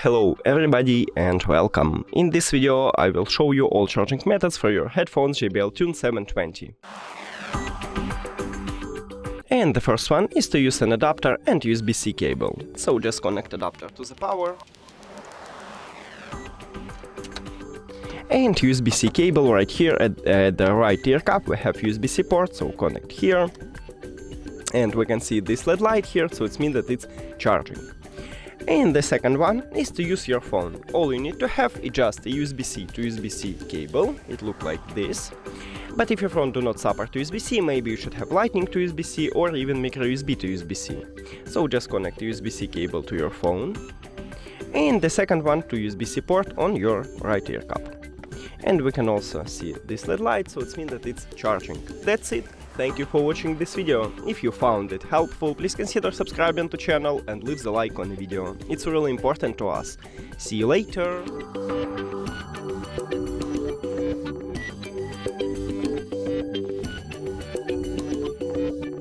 Hello everybody and welcome. In this video I will show you all charging methods for your headphones JBL Tune 720. And the first one is to use an adapter and USB-C cable. So just connect adapter to the power. And USB-C cable right here at the right ear cup. We have USB-C port, so connect here. And we can see this LED light here, so it means that it's charging. And the second one is to use your phone. All you need to have is just a USB-C to USB-C cable. It looks like this. But if your phone do not support USB-C, maybe you should have Lightning to USB-C or even micro USB to USB-C. So just connect USB-C cable to your phone. And the second one to USB-C port on your right ear cup. And we can also see this LED light, so it means that it's charging. That's it. Thank you for watching this video. If you found it helpful, please consider subscribing to the channel and leave the like on the video. It's really important to us. See you later!